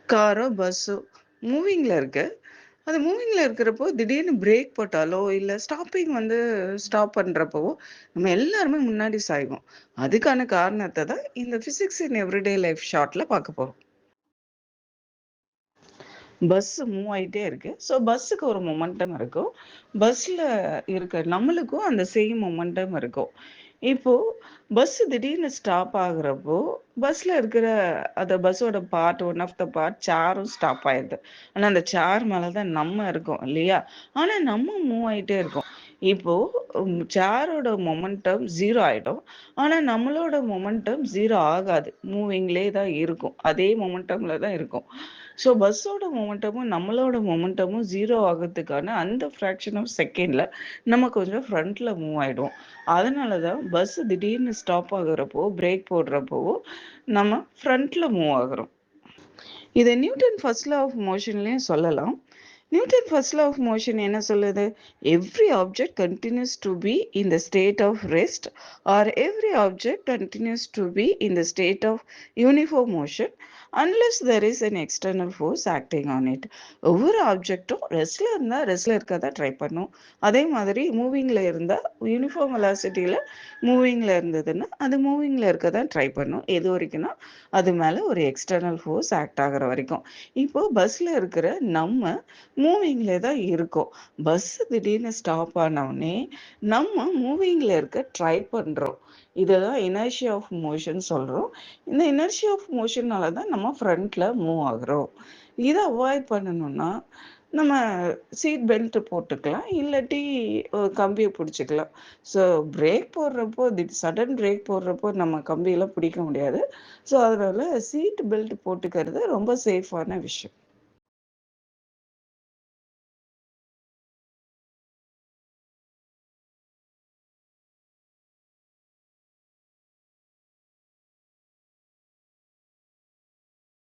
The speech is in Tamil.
காரோ, பஸ்ஸோ மூவிங்ல இருக்கு. அது மூவிங்ல இருக்கிறப்போ திடீர்னு பிரேக் போட்டாலோ, இல்ல ஸ்டாப்பிங் ஸ்டாப் பண்றப்பவோ, நம்ம எல்லாருமே முன்னாடி சாய்வோம். அதுக்கான காரணத்த தான் இந்த பிசிக்ஸ் இன் எவ்ரிடே லைஃப் ஷார்ட்ல பார்க்க போறோம். பஸ் மூவ் ஆயிட்டே இருக்கு. ஸோ பஸ்ஸுக்கு ஒரு மொமெண்டம் இருக்கும். பஸ்ல இருக்க நம்மளுக்கும் அந்த சேம் மொமெண்டம் இருக்கும். இப்போ பஸ் திடீர்னு ஸ்டாப் ஆகுறப்போ, பஸ்ல இருக்கிற அந்த பஸ்ஸோட part one of the part சேரும் ஸ்டாப் ஆயிடுது. ஆனா அந்த சேர் மேல தான் நம்ம இருக்கோம் இல்லையா? ஆனா நம்ம மூவ் ஆயிட்டே இருக்கோம். இப்போ சேரோட மொமெண்டம் 0 ஆயிடும். ஆனா நம்மளோட மொமெண்டம் 0 ஆகாது. மூவிங்லயே தான் இருக்கும். அதே மொமெண்டம்ல தான் இருக்கும். ஸோ பஸ்ஸோட மொமெண்டமும், நம்மளோட மொமெண்டமும் 0 ஆகறதுக்கான அந்த ஃபிராக்ஷன் ஆஃப் செகண்ட்ல நம்ம கொஞ்சம் ஃப்ரண்ட்ல மூவ் ஆயிடுவோம். அதனால தான் பஸ் திடீர்னு ஸ்டாப் ஆகுறப்போ, பிரேக் போடுறப்போ நம்ம ஃப்ரண்ட்ல மூவ் ஆகுறோம். இத நியூட்டன் ஃபர்ஸ்ட் லா ஆஃப் மோஷன்லயும் சொல்லலாம். Newton first law of motion என்ன சொல்லுது? Every object continues to be in the state of rest or every object continues to be in the state of uniform motion unless there is an external force acting on it. ஒவ்வொரு ஆப்ஜெக்ட்டும் ரெஸ்ட்ல இருந்தா ரெஸ்ட்ல இருக்க தான் ட்ரை பண்ணும். அதே மாதிரி மூவிங்ல இருந்தா யூனிஃபார்ம் வெலாசிட்டியில மூவிங்ல இருந்ததுன்னா அது மூவிங்ல இருக்க தான் ட்ரை பண்ணும். எது வரைக்கும்னா அது மேல ஒரு எக்ஸ்டர்னல் ஃபோர்ஸ் ஆக்ட் ஆகுற வரைக்கும். இப்போ பஸ்ல இருக்கிற நம்ம மூவிங்ல தான் இருக்கோம். பஸ் திடீர்னு ஸ்டாப் ஆனவுடனே நம்ம மூவிங்ல இருக்க ட்ரை பண்றோம். இதுதான் இனர்ஷியா ஆஃப் மோஷன் சொல்றோம். இந்த இனர்ஷியா ஆஃப் மோஷனால தான் நம்ம ஃப்ரண்ட்ல மூவ் ஆகுறோம். இதை அவாய்ட் பண்ணணும்னா நம்ம சீட் பெல்ட் போட்டுக்கலாம், இல்லாட்டி கம்பியை பிடிச்சிக்கலாம். ஸோ பிரேக் போடுறப்போ சடன் பிரேக் போடுறப்போ நம்ம கம்பியெல்லாம் பிடிக்க முடியாது. ஸோ அதனால சீட் பெல்ட் போட்டுக்கிறது ரொம்ப சேஃபான விஷயம்.